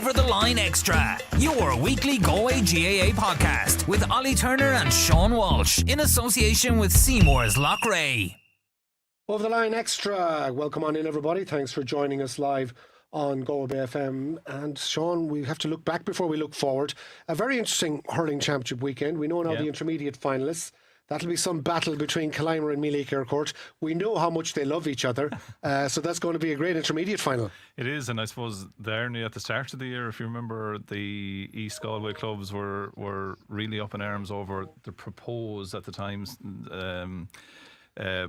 Over the Line Extra, your weekly Galway GAA podcast with Ollie Turner and Sean Walsh in association with Seymour's Lochray. Over the Line Extra, welcome on in everybody. Thanks for joining us live on Galway FM. And Sean, we have to look back before we look forward. A very interesting hurling championship weekend. We know now the intermediate finalists. That'll be some battle between Killimer and Mealy Kirkcourt. We know how much they love each other, so that's going to be a great intermediate final. It is, and I suppose there at the start of the year, if you remember, the East Galway clubs were really up in arms over the proposed at the time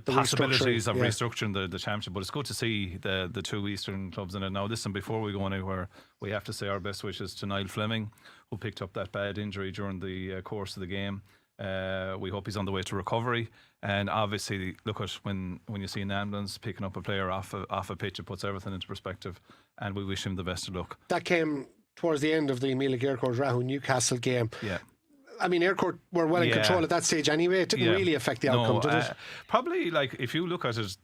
possibilities of restructuring the championship. But it's good to see the two Eastern clubs in it. Now listen, before we go anywhere, we have to say our best wishes to Niall Fleming, who picked up that bad injury during the course of the game. We hope he's on the way to recovery, and obviously look at when you see an ambulance picking up a player off a pitch, it puts everything into perspective, and we wish him the best of luck. That came towards the end of the Mealy Kirkcourt Rahul Newcastle game. Yeah, I mean, Aircourt were well in control at that stage anyway. It didn't really affect the outcome, did it? Probably, like, if you look at it,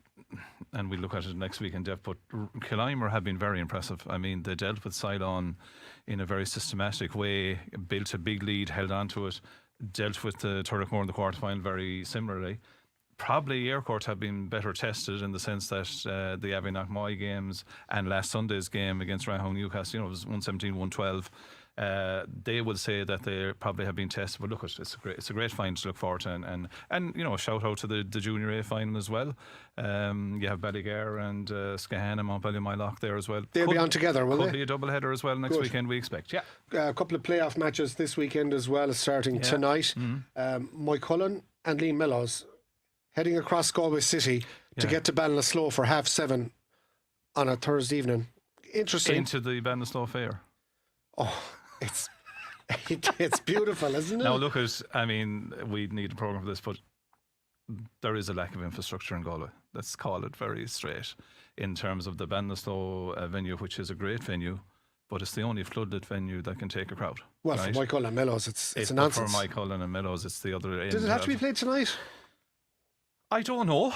and we look at it next week in depth, but Killimer have been very impressive. I mean, they dealt with Ceylon in a very systematic way, built a big lead, held on to it, dealt with the Turlough in the quarterfinal very similarly. Probably Aircourt have been better tested in the sense that the Abbey-Knockmoy games and last Sunday's game against Rahone Newcastle, it was 117-112. They would say that they probably have been tested, but look, it's a great find to look forward to, and a shout out to the Junior A final as well. You have Ballygare and Scahan and Montpellier Mylock there as well. They'll be on together, will they? Could be a double header as well next weekend, we expect. A couple of playoff matches this weekend as well, starting tonight. Moy Cullen and Liam Mellows heading across Galway City to get to Ballinasloe for 7:30 on a Thursday evening. Interesting. Into the Ballinasloe Fair. Oh, it's beautiful, isn't it? Now look we need a programme for this, but there is a lack of infrastructure in Galway. Let's call it very straight. In terms of the Ballinasloe venue, which is a great venue, but it's the only floodlit venue that can take a crowd. Well, for Michael and Mellows, it's a nonsense. For Michael and Mellows, it's the other end. Does it have to be played tonight? I don't know.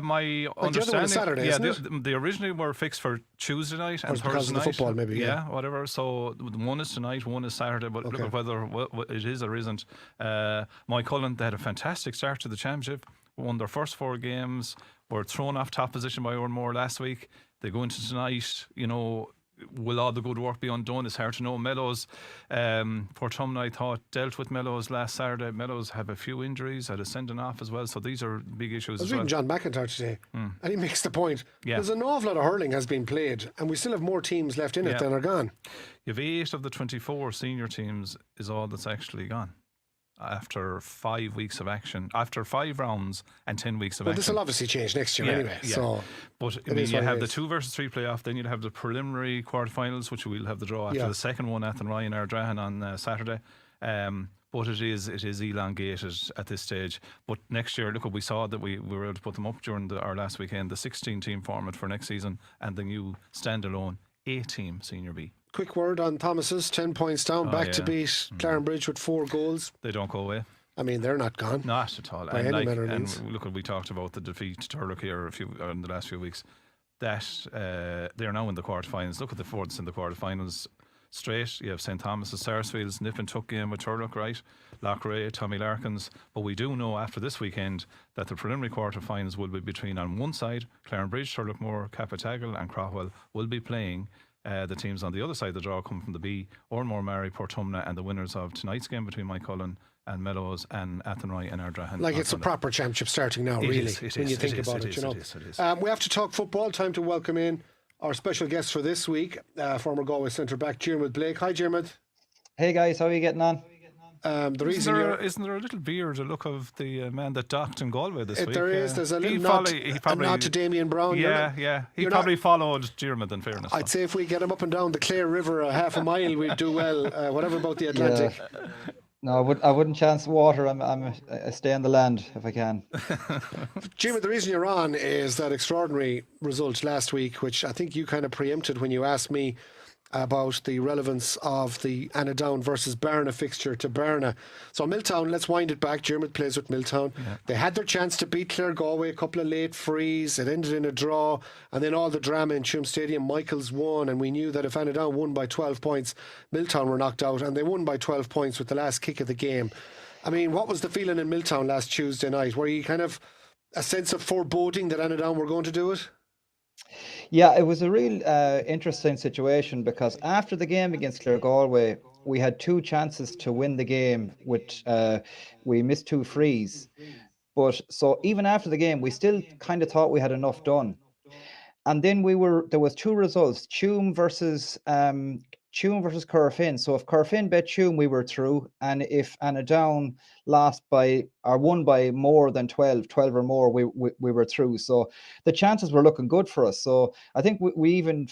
My understanding, the other one is Saturday, isn't it? They originally were fixed for Tuesday night and Thursday because of the football, maybe. Yeah, whatever. So one is tonight, one is Saturday. But look at whether it is or isn't. My Cullen, they had a fantastic start to the championship. Won their first 4 games. Were thrown off top position by Oranmore last week. They go into tonight. Will all the good work be undone? It's hard to know. Mellows, Portumna, I thought, dealt with Mellows last Saturday. Mellows have a few injuries, had a sending off as well, so these are big issues as well. I was reading John McIntyre today, and he makes the point. There's an awful lot of hurling has been played, and we still have more teams left in it than are gone. You have 8 of the 24 senior teams is all that's actually gone. After 5 weeks of action, after 5 rounds and 10 weeks of action. Well, this will obviously change next year anyway. So, but you have the 2 versus 3 playoff, then you'll have the preliminary quarterfinals, which we'll have the draw after the second one, Athenry and Ardrahan on Saturday. But it is elongated at this stage. But next year, look, we saw that we were able to put them up during our last weekend, the 16-team format for next season, and the new standalone 8-team Senior B. Quick word on Thomas's, 10 points down, back to beat Clarenbridge with 4 goals. They don't go away. I mean, they're not gone. Not at all. By any manner of means. And look, we talked about the defeat to Turlough here in the last few weeks. That they're now in the quarterfinals. Look at the fourths in the quarterfinals. Straight, you have St Thomas's, Sarsfield's nip and tuck game with Turlough, right? Lochray, Tommy Larkins. But we do know after this weekend that the preliminary quarterfinals will be between, on one side, Clarenbridge, Turloughmore, Capatagal and Craughwell will be playing. The teams on the other side of the draw come from the B, Oranmore, Mary, Portumna, and the winners of tonight's game between Mike Cullen and Mellows and Athenry and Ardrahan. Like it's a proper championship starting now, really, when you think about it. We have to talk football. Time to welcome in our special guest for this week, former Galway centre back Diarmuid Blake. Hi, Diarmuid. Hey guys, how are you getting on? Isn't there a little beard, a look of the man that docked in Galway this week? There is. There's a little nod to Damien Brown. Yeah. He probably followed Diarmuid, in fairness. I'd say if we get him up and down the Clare River a half a mile, we'd do well. Whatever about the Atlantic. Yeah. No, I wouldn't chance water. I stay on the land if I can. Jimmy, the reason you're on is that extraordinary result last week, which I think you kind of preempted when you asked me about the relevance of the Anadown versus Barna fixture to Barna. So Milltown, let's wind it back. Diarmuid plays with Milltown. Yeah. They had their chance to beat Clare Galway, a couple of late frees. It ended in a draw, and then all the drama in Tuam Stadium. Michaels won, and we knew that if Anadown won by 12 points, Milltown were knocked out, and they won by 12 points with the last kick of the game. I mean, what was the feeling in Milltown last Tuesday night? Were you kind of a sense of foreboding that Anadown were going to do it? Yeah, it was a real interesting situation because after the game against Clare Galway, we had two chances to win the game, which we missed two frees. But so even after the game, we still kind of thought we had enough done. And then there was two results, Tuam versus Corofin. So if Corofin bet Tuam, we were through. And if Anadown lost by or won by more than 12 or more, we were through. So the chances were looking good for us. So I think we even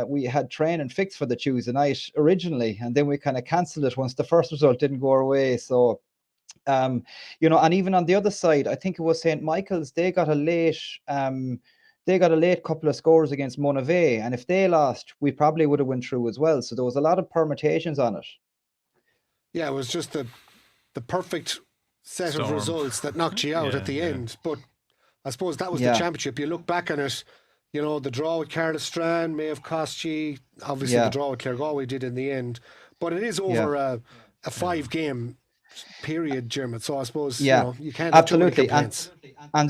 we had training fixed for the Tuesday night originally, and then we kind of cancelled it once the first result didn't go our way. So and even on the other side, I think it was St. Michael's, they got a late couple of scores against Monavea, and if they lost, we probably would have went through as well. So there was a lot of permutations on it. Yeah, it was just the perfect set of results that knocked you out at the end. But I suppose that was the championship. You look back on it, the draw with Carlastrand may have cost you. Obviously, the draw with Clare Galway did in the end. But it is over a 5-game period, Diarmuid. So I suppose you can't have too many complaints. And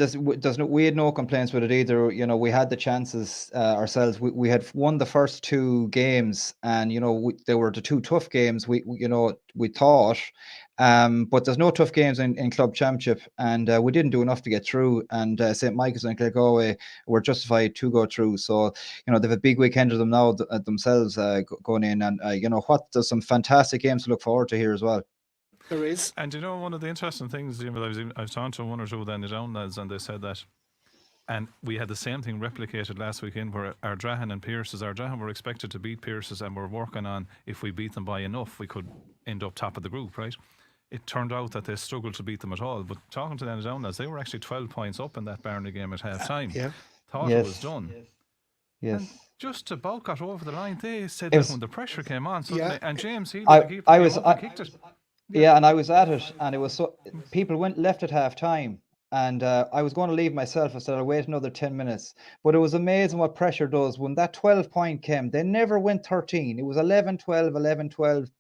we had no complaints with it either. We had the chances ourselves. We had won the first two games, and they were the two tough games. We thought, but there's no tough games in club championship, and we didn't do enough to get through. And St. Michael's and Clare Galway were justified to go through. So they've a big weekend of them now themselves going in, and there's some fantastic games to look forward to here as well. There is. And one of the interesting things, I was talking to one or two of the Anadown lads, and they said that, and we had the same thing replicated last weekend where Ardrahan and Pearses, Ardrahan were expected to beat Pearses, and we're working on, if we beat them by enough, we could end up top of the group, right? It turned out that they struggled to beat them at all. But talking to the Anadown lads, they were actually 12 points up in that Barney game at half time. Thought it was done. Yes. And just about got over the line, they said that when the pressure came on, suddenly, and James Healy, kicked it. Yeah, and I was at it, and it was so people left at half time, and I was going to leave myself. I said I'll wait another 10 minutes, but it was amazing what pressure does. When that 12 point came, they never went 13. It was 11-12, 11-12,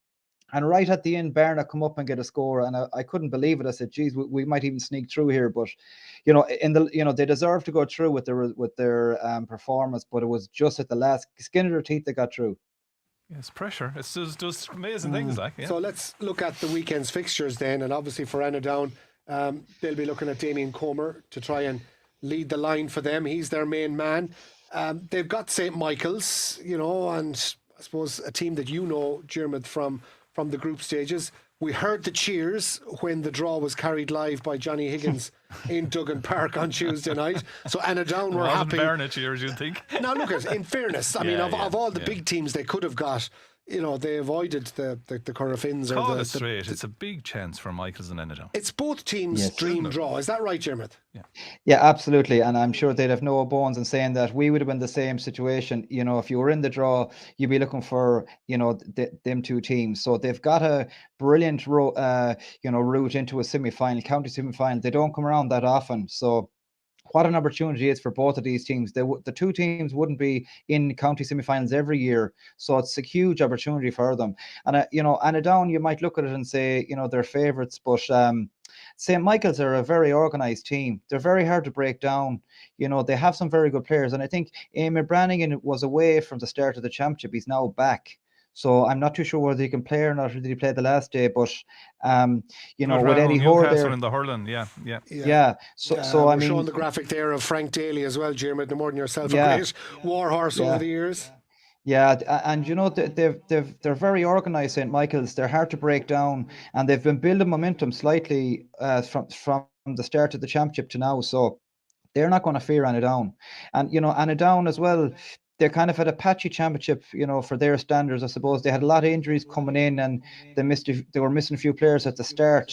and right at the end, Barna come up and get a score, and I couldn't believe it. I said, "Geez, we might even sneak through here." But they deserve to go through with their performance, but it was just at the last skin of their teeth they got through. Yes, pressure. It's just amazing things like. Yeah. So let's look at the weekend's fixtures then, and obviously for Anadown, they'll be looking at Damien Comer to try and lead the line for them. He's their main man. They've got St. Michael's, and I suppose a team that Diarmuid, from the group stages. We heard the cheers when the draw was carried live by Johnny Higgins in Duggan Park on Tuesday night. So Anadown were happy. Barna cheers, you'd think. Now look at, in fairness, I mean, of all the big teams they could have got, they avoided the Corofins. Call it straight. It's a big chance for Michaels and Anadown. It's both teams' dream draw. Is that right, Diarmuid? Yeah, absolutely. And I'm sure they'd have no bones in saying that. We would have been the same situation. If you were in the draw, you'd be looking for, them two teams. So they've got a brilliant route into a semi-final, county semi-final. They don't come around that often. So what an opportunity it is for both of these teams. The two teams wouldn't be in county semi-finals every year, so it's a huge opportunity for them. And Anadown, you might look at it and say, they're favourites, but St. Michael's are a very organised team. They're very hard to break down. They have some very good players, and I think Éamon Brannigan was away from the start of the championship. He's now back. So I'm not too sure whether he can play or not, or did he play the last day? But with Eddie Hoare there in the Hurling, yeah. So I mean, showing the graphic there of Frank Daly as well, Diarmuid, no more than yourself, a great war horse over the years. Yeah, and they're very organised, St. Michael's. They're hard to break down, and they've been building momentum slightly from the start of the championship to now. So they're not going to fear Anadown, and Anadown as well. They kind of had a patchy championship, for their standards. I suppose they had a lot of injuries coming in, and they were missing a few players at the start.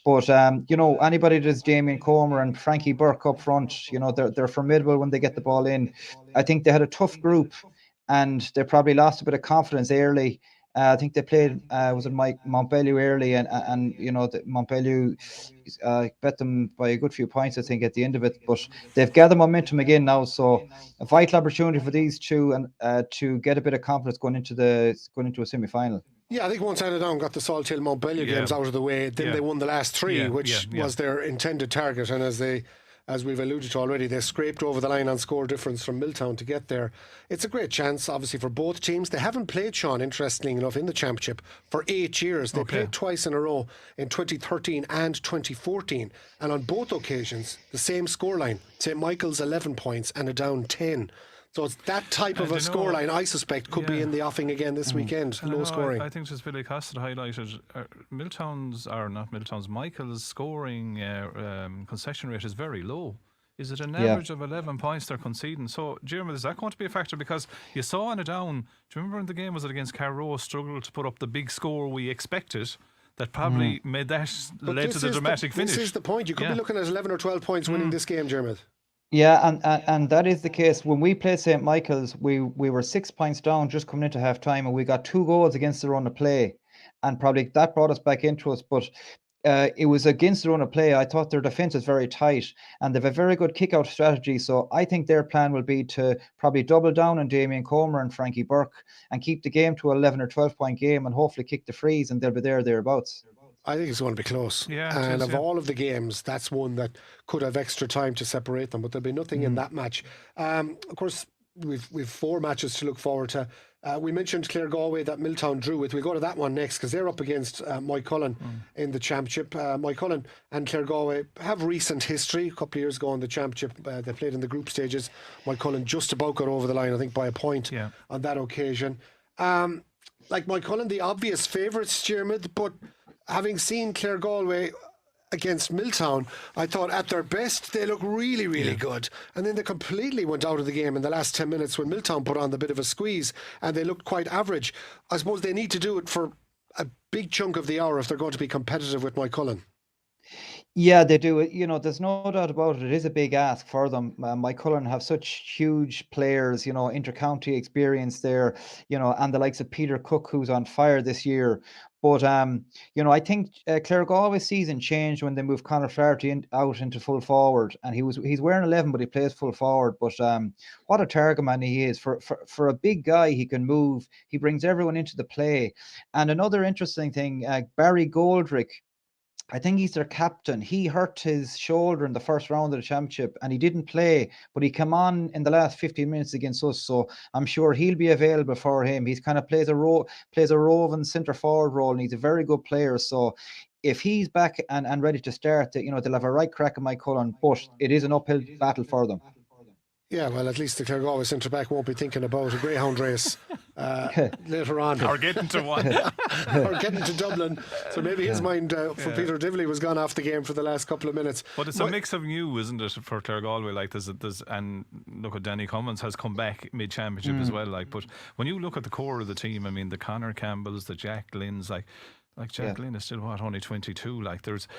But anybody that is Damien Comer and Frankie Burke up front, they're formidable when they get the ball in. I think they had a tough group, and they probably lost a bit of confidence early. I think they played was it Mike Montpellier early, and Montpellier bet them by a good few points, I think, at the end of it. But they've gathered momentum again now, so a vital opportunity for these two and to get a bit of confidence going into a semi-final. Yeah, I think once Down got the Salthill Montpellier games out of the way, then they won the last three, which was their intended target. And as we've alluded to already, they scraped over the line on score difference from Milltown to get there. It's a great chance, obviously, for both teams. They haven't played, Sean, interestingly enough, in the championship for 8 years. They played twice in a row in 2013 and 2014. And on both occasions, the same scoreline. St Michael's 11 points and a Down 10. So it's that type of a scoreline, I suspect, could be in the offing again this weekend. Low scoring. I think just Billy Costa highlighted Michael's scoring concession rate is very low. Is it an average of 11 points they're conceding? So, Diarmuid, is that going to be a factor? Because you saw in a Down, do you remember in the game, was it against Carrow, struggled to put up the big score we expected? That probably led to the dramatic finish. This is the point. You could be looking at 11 or 12 points winning this game, Diarmuid. Yeah, and that is the case. When we played St Michael's, we were 6 points down just coming into half time, and we got 2 goals against the run of play, and probably that brought us back into us. But it was against the run of play. I thought their defence is very tight, and they've a very good kick-out strategy. So I think their plan will be to probably double down on Damien Comer and Frankie Burke and keep the game to 11 or 12 point game, and hopefully kick the frees, and they'll be thereabouts. I think it's going to be close. And of all of the games, that's one that could have extra time to separate them, but there'll be nothing in that match. Of course, we've 4 matches to look forward to. We mentioned Clare Galway that Milltown drew with. We'll go to that one next because they're up against Moycullen in the championship. Moycullen and Clare Galway have recent history. A couple of years ago in the championship, they played in the group stages. Moycullen just about got over the line, I think, by a point on that occasion. Like Moycullen, the obvious favourites, Diarmuid, but having seen Clare Galway against Milltown, I thought at their best they look really, really good. And then they completely went out of the game in the last 10 minutes when Milltown put on the bit of a squeeze and they looked quite average. I suppose they need to do it for a big chunk of the hour if they're going to be competitive with Moycullen. Yeah, they do. There's no doubt about it. It is a big ask for them. Moycullen have such huge players, inter-county experience there, and the likes of Peter Cook, who's on fire this year. But, I think Clare Galway's season changed when they moved Conor Flaherty out into full forward. And he's wearing 11, but he plays full forward. But what a target man he is. For a big guy, he can move. He brings everyone into the play. And another interesting thing, Barry Goldrick, I think he's their captain. He hurt his shoulder in the first round of the championship and he didn't play, but he came on in the last 15 minutes against us. So I'm sure he'll be available for him. He's kind of plays a roving centre forward role and he's a very good player. So if he's back and ready to start, they'll have a right crack at Moycullen, but it is an uphill battle for them. Yeah, well, at least the Clare Galway centre back won't be thinking about a greyhound race later on. Or getting to one. Or getting to Dublin. So maybe his mind for Peter Divley was gone off the game for the last couple of minutes. But it's a mix of new, isn't it, for Clare Galway? Like and look at Danny Cummins has come back mid-championship as well. But when you look at the core of the team, I mean, the Conor Campbells, the Jack Glynns, like Jack Glynn is still only 22. Like there's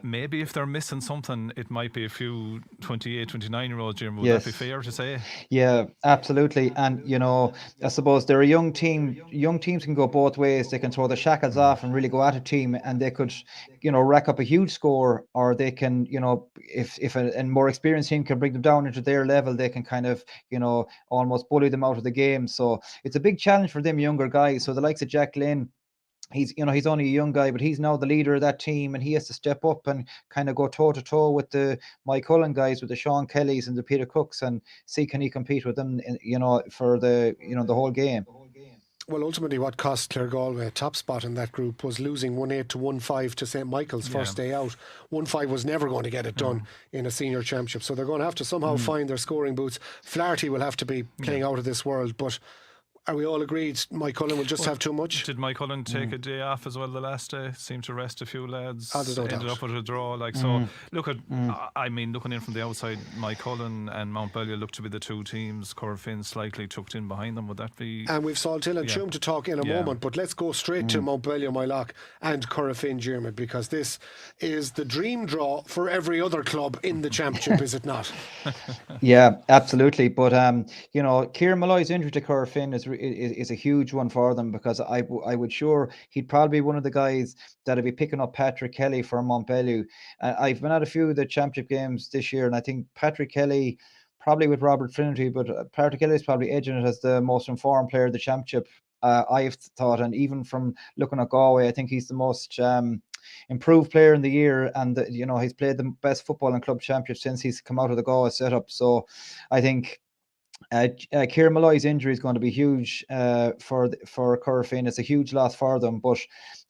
maybe if they're missing something, it might be a few 28, 29-year-olds, Jim. Would that be fair to say? Yeah, absolutely. And, I suppose they're a young team. Young teams can go both ways. They can throw the shackles off and really go at a team and they could, rack up a huge score, or they can, if a more experienced team can bring them down into their level, they can kind of, almost bully them out of the game. So it's a big challenge for them younger guys. So the likes of Jack Lynn, he's only a young guy, but he's now the leader of that team and he has to step up and kind of go toe to toe with the Moycullen guys, with the Sean Kellys and the Peter Cooks, and see can he compete with them, for the whole game. Well, ultimately what cost Clare Galway a top spot in that group was losing 1-8 to 1-5 to St Michael's first day out. 1-5 was never going to get it done in a senior championship, so they're going to have to somehow find their scoring boots. Flaherty will have to be playing out of this world, but are we all agreed Mike Cullen will just have too much? Did Mike Cullen take a day off as well the last day? Seemed to rest a few lads. There's no Ended doubt. up with a draw. So look at, I mean, looking in from the outside, Mike Cullen and Mountbellier look to be the two teams. Corofin slightly tucked in behind them. Would that be? And we've Salthill and Tuam to talk in a moment, but let's go straight to Mountbellier, Moylock and Corofin, Diarmuid, because this is the dream draw for every other club in the championship, is it not? Yeah, absolutely. But Kieran Malloy's injury to Corofin is a huge one for them, because I would sure he'd probably be one of the guys that'd be picking up Patrick Kelly for Montbellew. I've been at a few of the championship games this year, and I think Patrick Kelly, probably with Robert Finnerty, but Patrick Kelly is probably edging it as the most informed player of the championship. I've thought, and even from looking at Galway, I think he's the most improved player in the year, and he's played the best football in club championship since he's come out of the Galway setup. So I think Kieran Malloy's injury is going to be huge for Corofin. It's a huge loss for them. But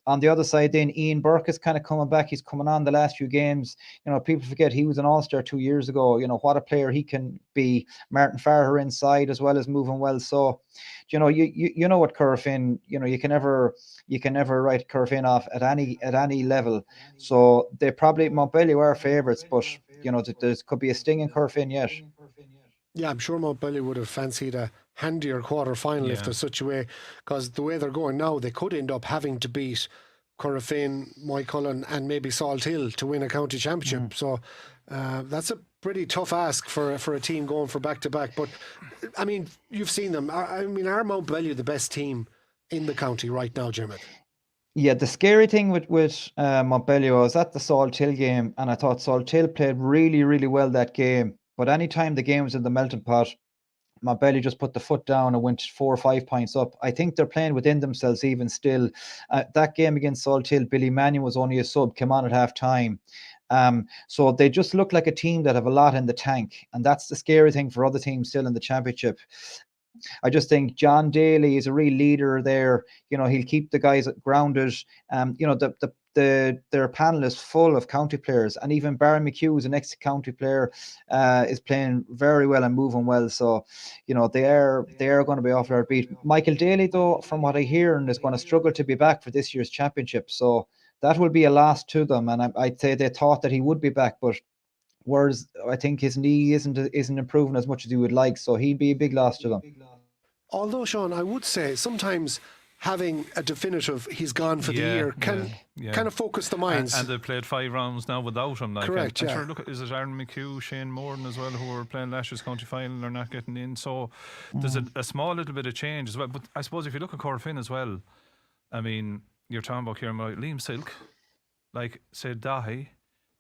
on the other side, then Ian Burke is kind of coming back. He's coming on the last few games. People forget he was an All-Star 2 years ago. What a player he can be. Martin Farrer inside as well as moving well. So, you know what Corofin. You can never write Corofin off at any level. So they probably Montbellew are favourites, but there could be a sting in Corofin yet. Yeah, I'm sure Montbellew would have fancied a handier quarter-final if there's such a way, because the way they're going now, they could end up having to beat Corofin, Mike Cullen and maybe Salthill to win a county championship. So that's a pretty tough ask for a team going for back-to-back. But, I mean, you've seen them. Are Montbellew the best team in the county right now, Diarmuid? Yeah, the scary thing with Montbellew, I was at the Salthill game, and I thought Salthill played really, really well that game. But anytime the game was in the melting pot, Montbellew just put the foot down and went 4 or 5 points up. I think they're playing within themselves even still. That game against Salthill, Billy Mannion was only a sub, came on at half time. So they just look like a team that have a lot in the tank. And that's the scary thing for other teams still in the championship. I just think John Daly is a real leader there. He'll keep the guys grounded. Their panel is full of county players, and even Barry McHugh, who's an ex-county player, is playing very well and moving well. So, they are going to be off their beat. Michael Daly, though, from what I hear, is going to struggle to be back for this year's championship. So that will be a loss to them. And I'd say they thought that he would be back, but whereas I think his knee isn't improving as much as he would like. So he'd be a big loss to them. Although, Sean, I would say sometimes having a definitive he's gone for the year can kind of focus the minds. And they've played 5 rounds now without him. Correct, Sure, look, is it Aaron McHugh, Shane Morden as well, who were playing last year's county final and are not getting in? So there's a small little bit of change as well. But I suppose if you look at Corofin as well, I mean, you're talking about here, Liam Silk, say Dahi,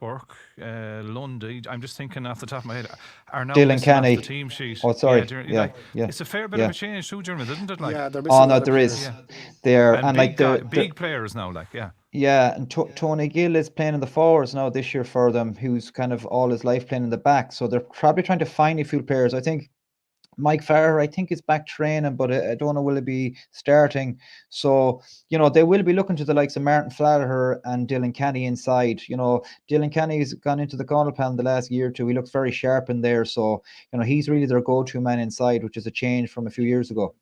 Burke, Lundy. I'm just thinking off the top of my head. Are now Dylan Kenny. The team sheet. Oh, sorry. Yeah. It's a fair bit of a change too, Diarmuid, isn't it? They're missing there is. There and big players now, Yeah, and Tony Gill is playing in the forwards now this year for them, who's kind of all his life playing in the back. So they're probably trying to find a few players. I think Mike Farrer, I think, is back training, but I don't know will he be starting. So, they will be looking to the likes of Martin Flather and Dylan Kenny inside. Dylan Kenny's gone into the corner panel the last year or two. He looks very sharp in there. So, he's really their go-to man inside, which is a change from a few years ago.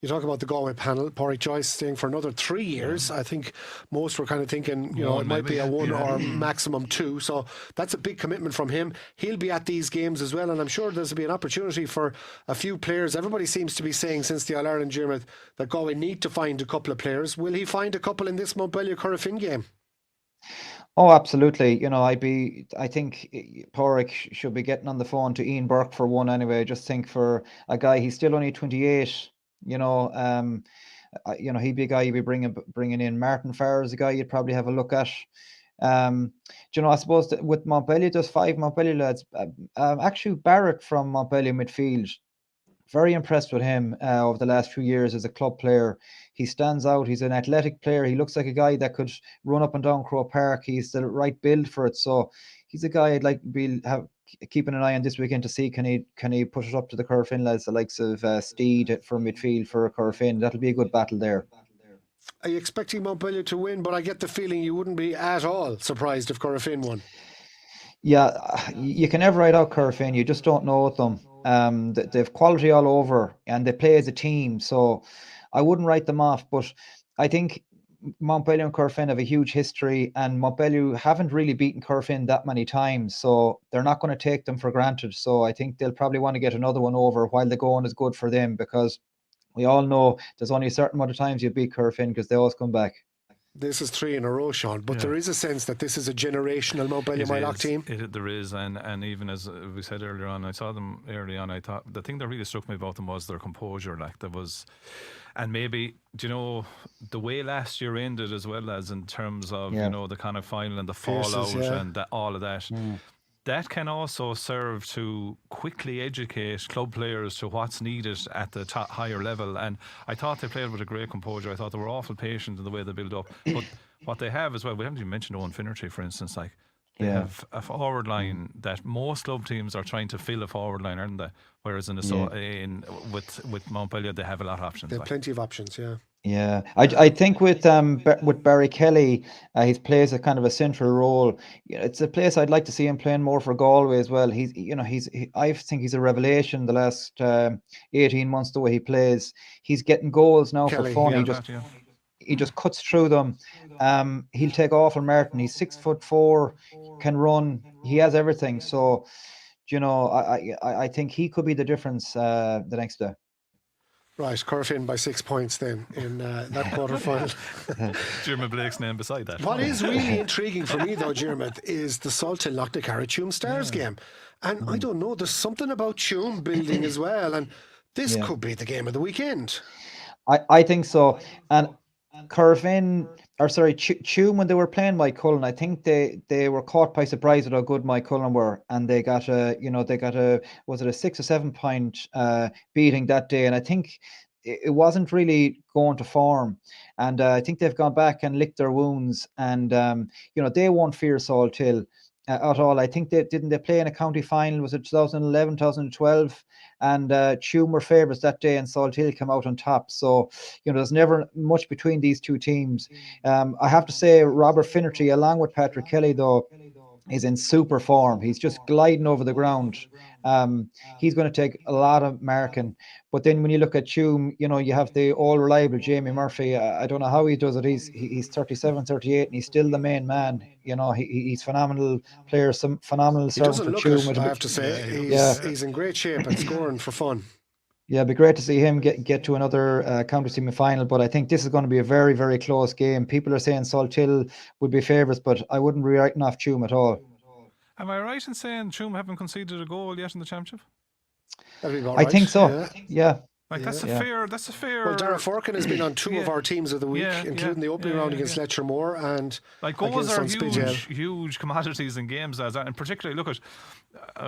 You talk about the Galway panel, Pádraig Joyce staying for another 3 years. I think most were kind of thinking, it might be a 1 or maximum 2. So that's a big commitment from him. He'll be at these games as well, and I'm sure there's be an opportunity for a few players. Everybody seems to be saying since the All-Ireland Diarmuid that Galway need to find a couple of players. Will he find a couple in this Montbellew Corofin game? Oh, absolutely. I think Pádraig should be getting on the phone to Ian Burke for one anyway. I just think for a guy, he's still only 28. He'd be a guy you'd be bringing in. Martin Farrer is a guy you'd probably have a look at. I suppose that with Montbellew, there's 5 Montbellew lads. Actually, Barrett from Montbellew midfield, very impressed with him over the last few years as a club player. He stands out. He's an athletic player. He looks like a guy that could run up and down Crow Park. He's the right build for it. So he's a guy I'd like to be keeping an eye on this weekend to see can he push it up to the Corofin lads, the likes of Steed for midfield for Corofin. That'll be a good battle there. Are you expecting Montbellew to win? But I get the feeling you wouldn't be at all surprised if Corofin won. Yeah, you can never write out Corofin. You just don't know with them. They've quality all over, and they play as a team. So I wouldn't write them off. But I think Montpellier and Corfin have a huge history, and Montpellier haven't really beaten Corfin that many times, so they're not going to take them for granted. So I think they'll probably want to get another one over while the going is good for them, because we all know there's only a certain amount of times you beat Corfin because they always come back. This is 3 in a row, Sean, but there is a sense that this is a generational Montpellier Mylock team. There is, and even as we said earlier on, I saw them early on. I thought the thing that really struck me about them was their composure. Like there was, and maybe the way last year ended, as well as in terms of the kind of final and the fallout and all of that. That can also serve to quickly educate club players to what's needed at the higher level. And I thought they played with a great composure. I thought they were awful patient in the way they build up. But what they have as well, we haven't even mentioned Owen Finnerty, for instance. Like they have a forward line that most club teams are trying to fill a forward line, aren't they? Whereas with Montpellier, they have a lot of options. They have plenty of options, yeah. Yeah, I think with Barry Kelly, he plays a kind of a central role. It's a place I'd like to see him playing more for Galway as well. I think he's a revelation the last 18 months. The way he plays, he's getting goals now Kelly, for fun. He just cuts through them. He'll take awful Martin. He's 6'4", can run. He has everything. So, I think he could be the difference the next day. Right, Corfin by 6 points then in that quarter-final. Diarmuid Blake's name beside that. What is really intriguing for me though, Diarmuid, is the Salthill Knocknacarra Tuam Stars game. And I don't know, there's something about Tuam building as well, and this could be the game of the weekend. I think so. And Tuam, when they were playing Mike Cullen, I think they were caught by surprise at how good Mike Cullen were, and they got a 6 or 7 point beating that day, and I think it wasn't really going to form, and I think they've gone back and licked their wounds, and they won't fear Salthill at all. I think they play in a county final, was it 2011, 2012, and Tuam were favourites that day and Salthill came out on top. So there's never much between these two teams. I have to say Robert Finnerty along with Patrick Kelly though is in super form. He's just gliding over the ground. He's going to take a lot of marking. But then when you look at Tuam, you have the all-reliable Jamie Murphy. I don't know how he does it. He's 37, 38, and he's still the main man. He's phenomenal player, some phenomenal service for Tuam. I have to say, he's in great shape and scoring for fun. Yeah, it'd be great to see him get to another county semi-final, but I think this is going to be a very, very close game. People are saying Salthill would be favourites, but I wouldn't be writing off Tuam at all. Am I right in saying Tuam haven't conceded a goal yet in the championship? I think so. Yeah. That's a fair. Well, Dara Forkin has been on 2 of our teams of the week, including the opening round against Letchermore and goals are huge commodities in games as that, and particularly look at.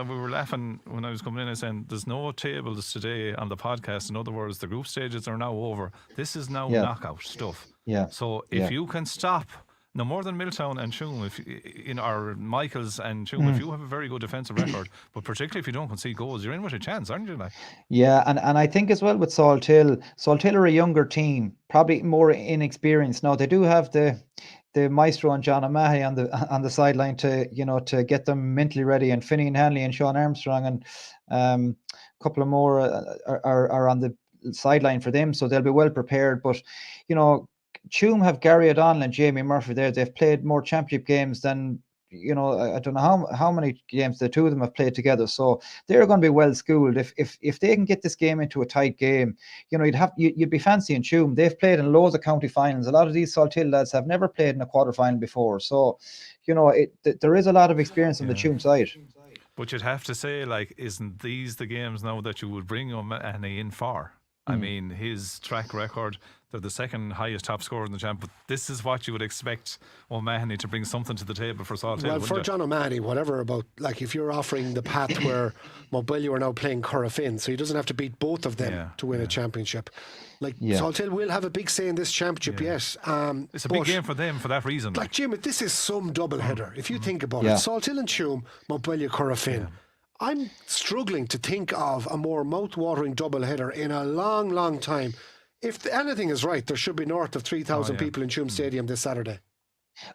We were laughing when I was coming in and saying there's no tables today on the podcast. In other words, the group stages are now over. This is now knockout stuff. Yeah. So if you can stop. No more than Milltown and Tuam, or Michaels and Tuam, if you have a very good defensive record, but particularly if you don't concede goals, you're in with a chance, aren't you? Yeah, and I think as well with Salthill are a younger team, probably more inexperienced. Now they do have the maestro and John O'Mahony on the sideline to get them mentally ready, and Finian Hanley and Sean Armstrong and a couple of more are on the sideline for them, so they'll be well prepared. But Tuam have Gary O'Donnell and Jamie Murphy there. They've played more championship games than, I don't know how many games the two of them have played together. So they're going to be well schooled. If they can get this game into a tight game, you'd be fancying Tuam. They've played in loads of county finals. A lot of these Salthill lads have never played in a quarterfinal before. So, there is a lot of experience on the Tuam side. But you'd have to say, isn't these the games now that you would bring O'Mahony in for? I mean, his track record, they're the second highest top scorer in the champ, but this is what you would expect O'Mahony to bring something to the table for Salthill. Well, for John O'Mahony, whatever about, if you're offering the path where Montpellier are now playing Corofin, so he doesn't have to beat both of them to win a championship. Salthill will have a big say in this championship, yes. It's a big game for them for that reason. Jim, this is some double header. If you think about it, Salthill and Tuam, Montpellier, Corofin. Yeah. I'm struggling to think of a more mouth-watering doubleheader in a long, long time. If anything is right, there should be north of 3,000 people in Tuam Stadium this Saturday.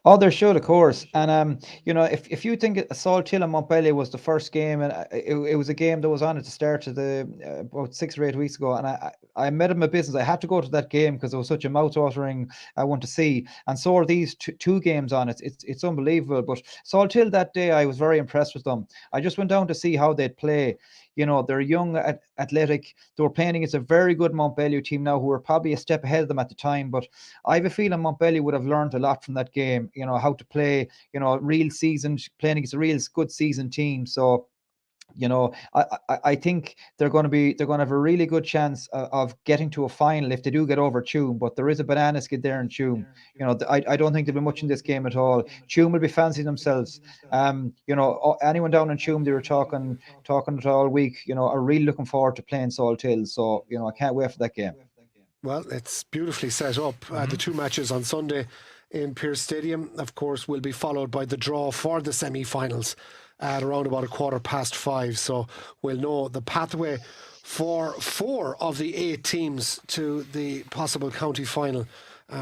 Oh, there should, of course. And if you think Salthill and Montpellier was the first game, and it was a game that was on at the start of the about 6 or 8 weeks ago, and I made it my business. I had to go to that game because it was such a mouth-watering I want to see. And so are these two games on. It's unbelievable. But Salthill that day, I was very impressed with them. I just went down to see how they'd play. They're young, athletic. They were playing against a very good Montpellier team now, who were probably a step ahead of them at the time. But I have a feeling Montpellier would have learned a lot from that game. How to play. Real seasoned, playing against a real good seasoned team. So. I think they're going to have a really good chance of getting to a final if they do get over Tuam. But there is a banana skid there in Tuam. I don't think there'll be much in this game at all. Tuam will be fancying themselves. Anyone down in Tuam, they were talking it all week. Are really looking forward to playing Salthill. So I can't wait for that game. Well, it's beautifully set up. The two matches on Sunday in Pearse Stadium, of course, will be followed by the draw for the semi-finals at around about 5:15. So we'll know the pathway for 4 of the 8 teams to the possible county final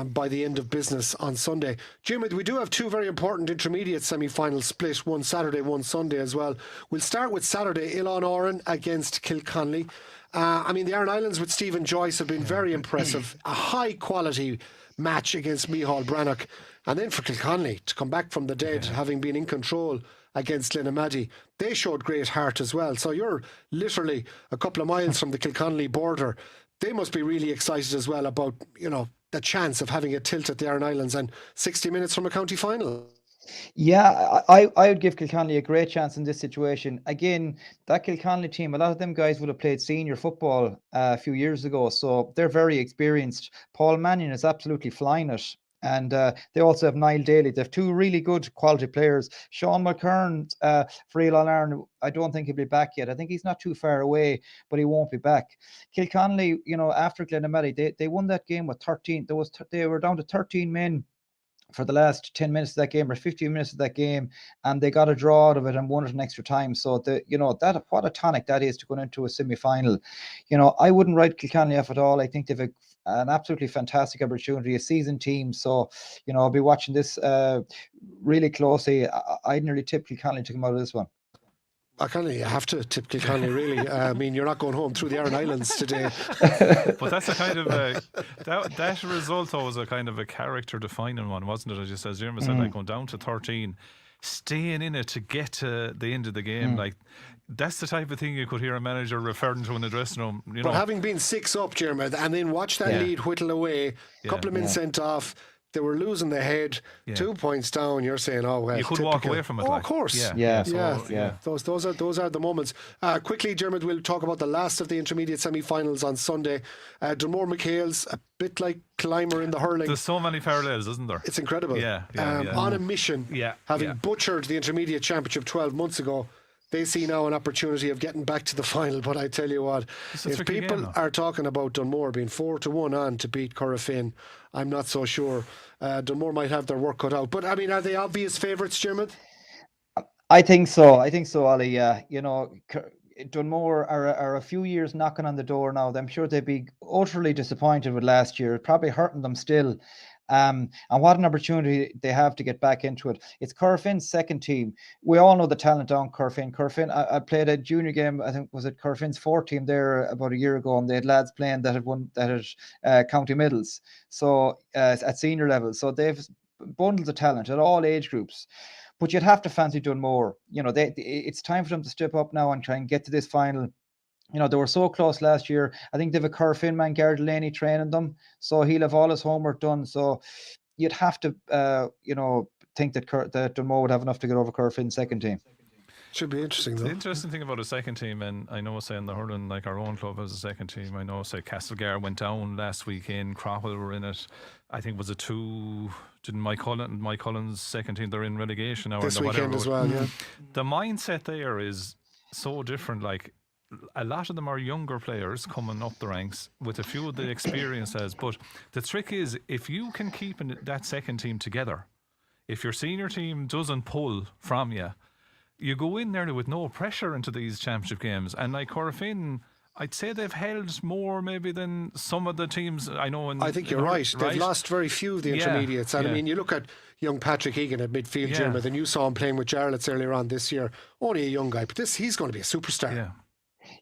by the end of business on Sunday. Diarmuid, we do have 2 very important intermediate semi-finals split, one Saturday, one Sunday as well. We'll start with Saturday, Ilan Oran against Kilconnelly. The Aran Islands with Stephen Joyce have been very impressive. A high-quality match against Micheál Brannock. And then for Kilconnelly to come back from the dead, having been in control against Glenamaddy, they showed great heart as well. So you're literally a couple of miles from the Kilconnelly border. They must be really excited as well about, the chance of having a tilt at the Aran Islands and 60 minutes from a county final. Yeah, I would give Kilconnelly a great chance in this situation. Again, that Kilconnelly team, a lot of them guys would have played senior football a few years ago, so they're very experienced. Paul Mannion is absolutely flying it. And they also have Niall Daly. They have 2 really good quality players. Sean McKern for Ilan Oran, I don't think he'll be back yet. I think he's not too far away, but he won't be back. Kilconnelly, after Glenamaddy, they won that game with 13. They were down to 13 men for the last 10 minutes of that game or 15 minutes of that game, and they got a draw out of it and won it in extra time. So that what a tonic that is to go into a semi-final. I wouldn't write Kilconnelly off at all. I think they've an absolutely fantastic opportunity, a seasoned team. So I'll be watching this really closely. I'd nearly tip Kilconnelly to come out of this one. You have to tip Kilconnelly, really. You're not going home through the Aran Islands today. But that's a kind of that result though was a kind of a character defining one, wasn't it? As Diarmuid said, like going down to 13, staying in it to get to the end of the game, like that's the type of thing you could hear a manager referring to in the dressing room. But having been 6 up, Diarmuid, and then watch that lead whittle away, a couple of men sent off. They were losing the head, 2 points down. You're saying, "Oh well." You could walk away from it. Of course. Those are the moments. Quickly, Diarmuid, we'll talk about the last of the intermediate semi-finals on Sunday. Dunmore McHale's a bit like Clymer in the hurling. There's so many parallels, isn't there? It's incredible. On a mission, having butchered the intermediate championship 12 months ago. They see now an opportunity of getting back to the final. But I tell you what, if people are talking about Dunmore being 4-1 on to beat Corofin, I'm not so sure. Dunmore might have their work cut out. But are they obvious favourites, Diarmuid? I think so, Ollie. Dunmore are a few years knocking on the door now. I'm sure they'd be utterly disappointed with last year. Probably hurting them still. And what an opportunity they have to get back into it. It's Corofin's second team. We all know the talent on Corofin. I played a junior game, I think was it Corofin's 4th team there about a year ago, and they had lads playing that had county middles, so at senior level. So they've bundles of talent at all age groups. But you'd have to fancy Dunmore. It's time for them to step up now and try and get to this final. They were so close last year. I think they have a Corofin man, Gareth Delaney, training them, so he'll have all his homework done. So you'd have to, think that Dunmore would have enough to get over Corofin's second team. Should be interesting, though. The interesting thing about a second team, and I know, say in the hurling, like our own club has a second team. I know, say Castlegar went down last weekend. Crowell were in it. I think was it 2. Didn't Mike Cullen's second team? They're in relegation now. This weekend as well. Yeah. The mindset there is so different. Like, a lot of them are younger players coming up the ranks with a few of the experiences. But the trick is, if you can keep that second team together, if your senior team doesn't pull from you, you go in there with no pressure into these championship games. And like Corofin, I'd say they've held more maybe than some of the teams I know. I think you're right. They've lost very few of the intermediates. And I mean, you look at young Patrick Egan at midfield, Diarmuid, and you saw him playing with Jarlath's earlier on this year. Only a young guy, but he's going to be a superstar. Yeah.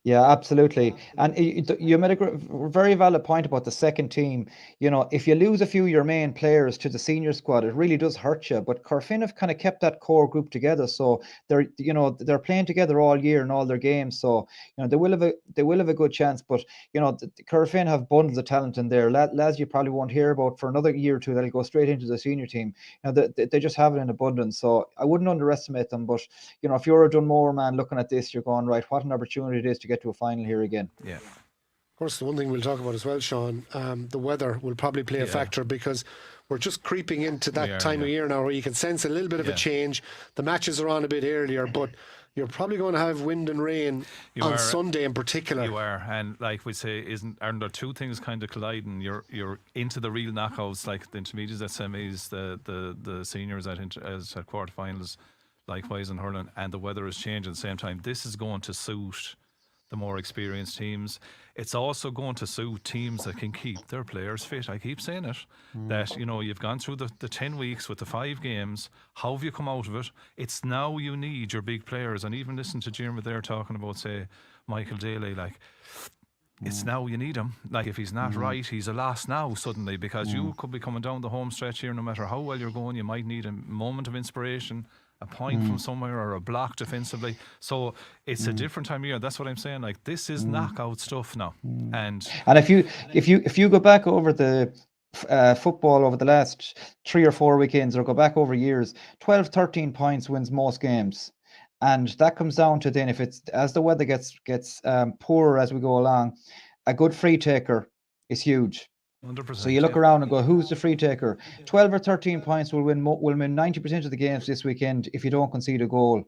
Yeah, absolutely. And you made a very valid point about the second team. You know, if you lose a few of your main players to the senior squad, it really does hurt you. But Corfin have kind of kept that core group together, so they're playing together all year in all their games. So they will have a good chance. But Corfin have bundles of talent in there. Lads you probably won't hear about for another year or two. That'll go straight into the senior team. They just have it in abundance. So I wouldn't underestimate them. But if you're a Dunmore man looking at this, you're going, right, what an opportunity it is to get to a final here again. Yeah. Of course, the one thing we'll talk about as well, Sean, the weather will probably play a factor, because we're just creeping into that time of year now where you can sense a little bit of a change. The matches are on a bit earlier, but you're probably going to have wind and rain on Sunday in particular. You are, and like we say, aren't there two things kind of colliding? You're into the real knockouts, like the intermediates at semis, the seniors at quarterfinals, likewise in hurling, and the weather is changing at the same time. This is going to suit the more experienced teams. It's also going to suit teams that can keep their players fit. I keep saying it, that you've gone through the 10 weeks with the 5 games. How have you come out of it? It's now you need your big players. And even listen to Diarmuid there talking about, say, Michael Daly, like, it's now you need him. Like, if he's not right, he's a loss now suddenly, because you could be coming down the home stretch here. No matter how well you're going, you might need a moment of inspiration, a point from somewhere, or a block defensively. So it's a different time of year. That's what I'm saying. Like, this is knockout stuff now. And if you go back over the football over the last 3 or 4 weekends, or go back over years, 12-13 points wins most games. And that comes down to then, if it's as the weather gets poorer as we go along, a good free taker is huge. 100%, so you look around and go, who's the free taker? 12 or 13 points will win 90% of the games this weekend if you don't concede a goal.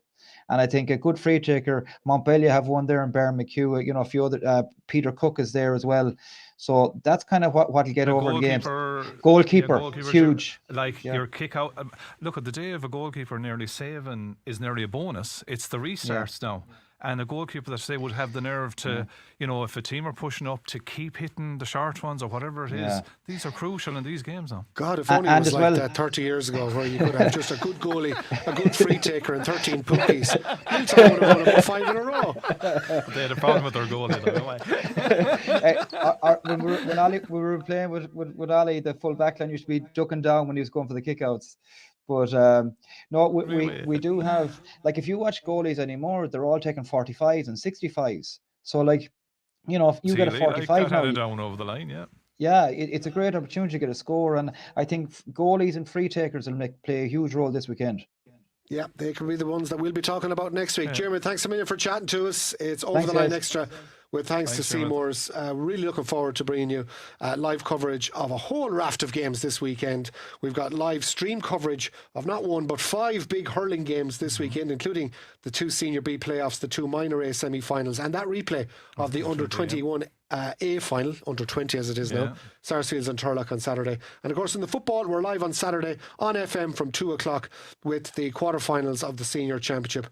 And I think a good free taker, Montpellier have one there, and Baron McHugh, a few other, Peter Cook is there as well. So that's kind of what'll get over the games. Goalkeeper, it's huge. Your kick out. Look, at the day of a goalkeeper nearly saving is nearly a bonus. It's the restarts now. And a goalkeeper that, say, would have the nerve to, if a team are pushing up, to keep hitting the short ones or whatever it is. These are crucial in these games now. God, if only it was like that 30 years ago, where you could have just a good goalie, a good free taker, and 13 pookies. Hilltown would have won about 5 in a row. They had a problem with their goalie, when we were playing with Ollie, the full back line used to be ducking down when he was going for the kickouts. But we do have, like, if you watch goalies anymore, they're all taking 45s and 65s. So, like, if you get a 45 now, down over the line, it's a great opportunity to get a score. And I think goalies and free takers will play a huge role this weekend. Yeah, they can be the ones that we'll be talking about next week. Diarmuid, thanks a million for chatting to us. It's Over the Line Extra. With thanks to Seymour's. Really looking forward to bringing you live coverage of a whole raft of games this weekend. We've got live stream coverage of not 1 but 5 big hurling games this weekend, including the 2 Senior B playoffs, the 2 Minor A semi-finals, and that replay of the Under-21 A final, Under-20 as it is now, Sarsfields and Turlock on Saturday. And of course in the football, we're live on Saturday on FM from 2 o'clock with the quarterfinals of the Senior Championship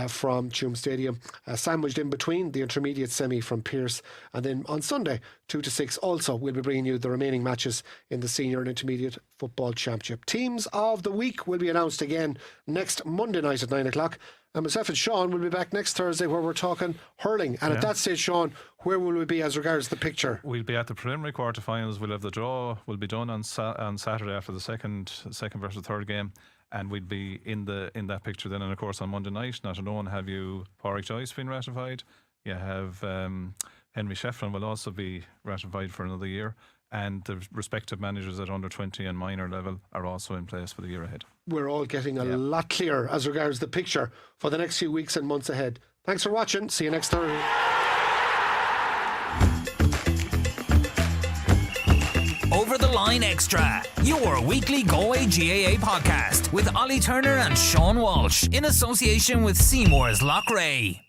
from Tuam Stadium, sandwiched in between the intermediate semi from Pierce. And then on Sunday 2 to 6 also we'll be bringing you the remaining matches in the Senior and Intermediate Football Championship. Teams of the week will be announced again next Monday night at 9 o'clock. And myself and Sean will be back next Thursday, where we're talking hurling. And at that stage, Sean, where will we be as regards the picture? We'll be at the preliminary quarterfinals. We'll have the draw. Will be done on Saturday after the second versus third game, and we'll be in that picture then. And of course on Monday night, not alone have you Pádraig Joyce being ratified. You have Henry Shefflin will also be ratified for another year. And the respective managers at under-20 and minor level are also in place for the year ahead. We're all getting a lot clearer as regards the picture for the next few weeks and months ahead. Thanks for watching. See you next Thursday. Over the Line Extra, your weekly Galway GAA podcast with Ollie Turner and Sean Walsh in association with Seymour's Loch Ray.